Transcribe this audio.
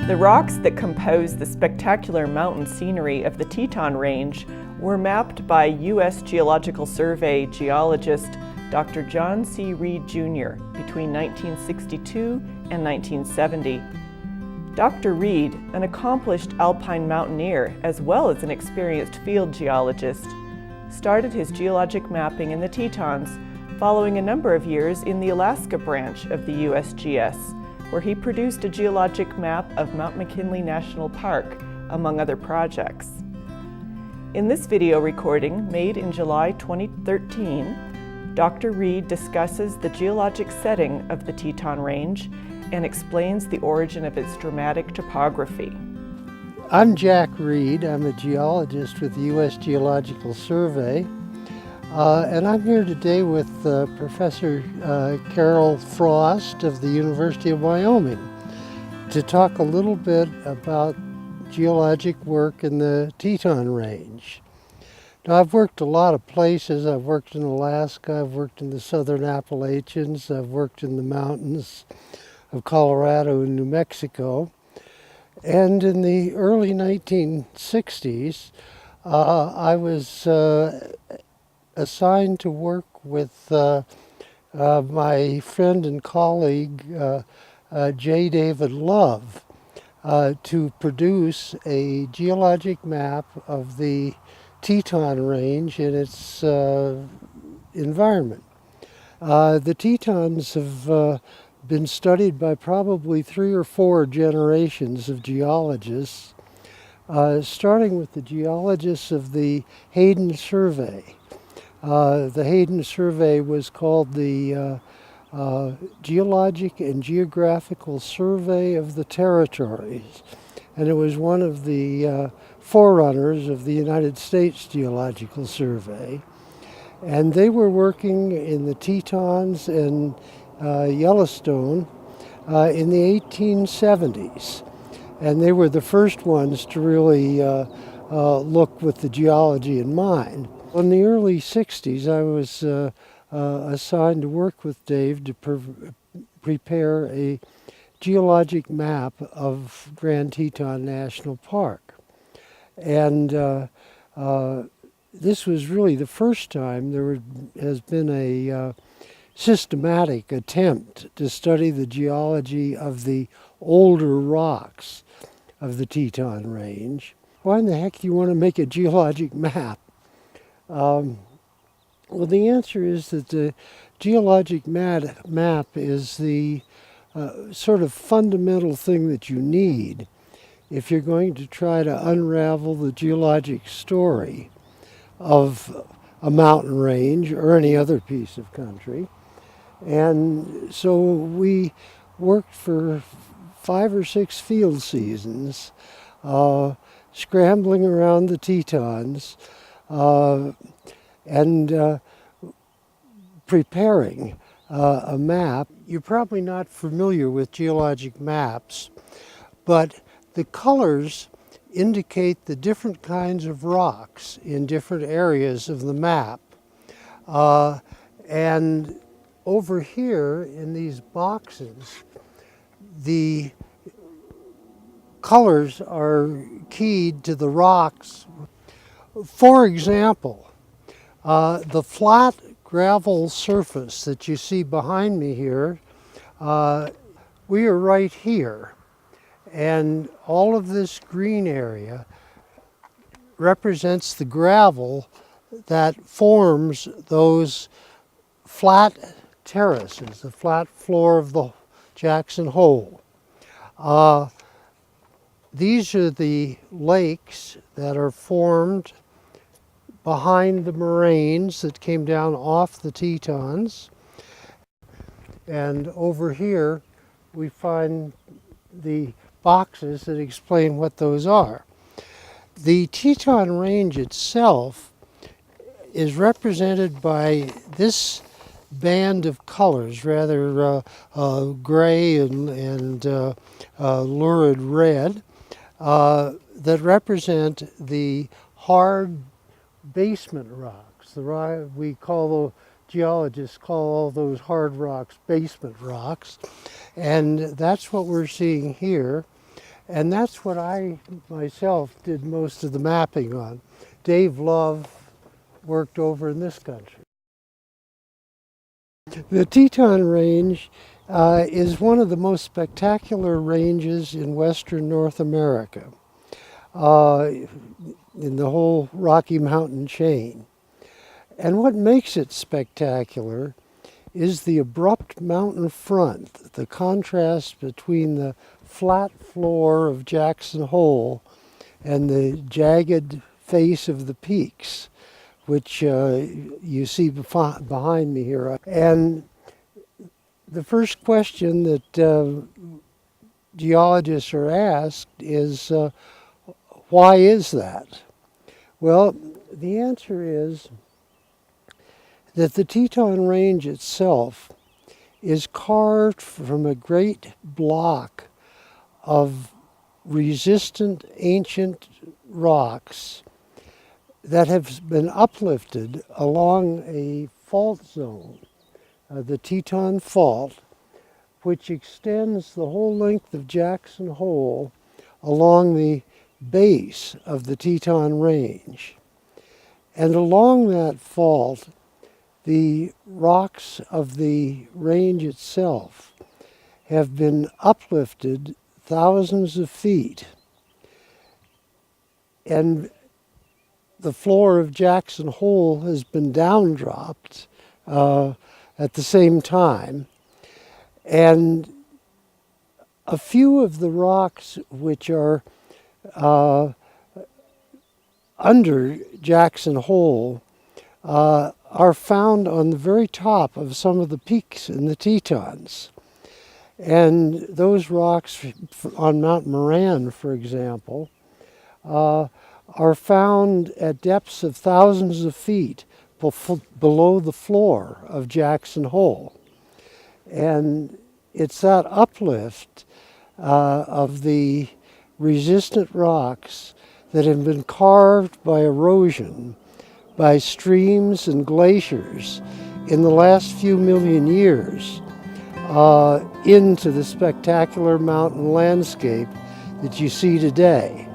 The rocks that compose the spectacular mountain scenery of the Teton Range were mapped by U.S. Geological Survey geologist Dr. John C. Reed Jr. between 1962 and 1970. Dr. Reed, an accomplished alpine mountaineer as well as an experienced field geologist, started his geologic mapping in the Tetons following a number of years in the Alaska branch of the USGS, where he produced a geologic map of Mount McKinley National Park, among other projects. In this video recording, made in July 2013, Dr. Reed discusses the geologic setting of the Teton Range and explains the origin of its dramatic topography. I'm Jack Reed. I'm a geologist with the U.S. Geological Survey, and I'm here today with Professor Carol Frost of the University of Wyoming to talk a little bit about geologic work in the Teton Range. Now, I've worked a lot of places. I've worked in Alaska, I've worked in the southern Appalachians, I've worked in the mountains of Colorado and New Mexico. And in the early 1960s, I was assigned to work with my friend and colleague, J. David Love, to produce a geologic map of the Teton Range and its environment. The Tetons have been studied by probably 3 or 4 generations of geologists, starting with the geologists of the Hayden Survey. The Hayden Survey was called the Geologic and Geographical Survey of the Territories, and it was one of the forerunners of the United States Geological Survey. And they were working in the Tetons and Yellowstone in the 1870s. And they were the first ones to really look with the geology in mind. In the early 60s, I was assigned to work with Dave to prepare a geologic map of Grand Teton National Park. And this was really the first time there has been a systematic attempt to study the geology of the older rocks of the Teton Range. Why in the heck do you want to make a geologic map? Well, the answer is that the geologic map is the sort of fundamental thing that you need if you're going to try to unravel the geologic story of a mountain range or any other piece of country. And so we worked for 5 or 6 field seasons, scrambling around the Tetons and preparing a map. You're probably not familiar with geologic maps, but the colors indicate the different kinds of rocks in different areas of the map. And over here in these boxes, the colors are keyed to the rocks. For example, the flat gravel surface that you see behind me here, we are right here. And all of this green area represents the gravel that forms those flat terraces, the flat floor of the Jackson Hole. These are the lakes that are formed behind the moraines that came down off the Tetons. And over here we find the boxes that explain what those are. The Teton Range itself is represented by this band of colors, rather gray and lurid red, that represent the hard basement rocks. We call, geologists call all those hard rocks basement rocks, and that's what we're seeing here. And that's what I myself did most of the mapping on. Dave Love worked over in this country. The Teton Range is one of the most spectacular ranges in western North America, in the whole Rocky Mountain chain. And what makes it spectacular is the abrupt mountain front, the contrast between the flat floor of Jackson Hole and the jagged face of the peaks, which you see behind me here. And the first question that geologists are asked is, why is that? Well, the answer is that the Teton Range itself is carved from a great block of resistant ancient rocks that have been uplifted along a fault zone, the Teton Fault, which extends the whole length of Jackson Hole along the base of the Teton Range. And along that fault, the rocks of the range itself have been uplifted thousands of feet. And the floor of Jackson Hole has been downdropped at the same time. And a few of the rocks which are under Jackson Hole are found on the very top of some of the peaks in the Tetons. And those rocks on Mount Moran, for example, are found at depths of thousands of feet below the floor of Jackson Hole. And it's that uplift of the resistant rocks that have been carved by erosion, by streams and glaciers in the last few million years into the spectacular mountain landscape that you see today.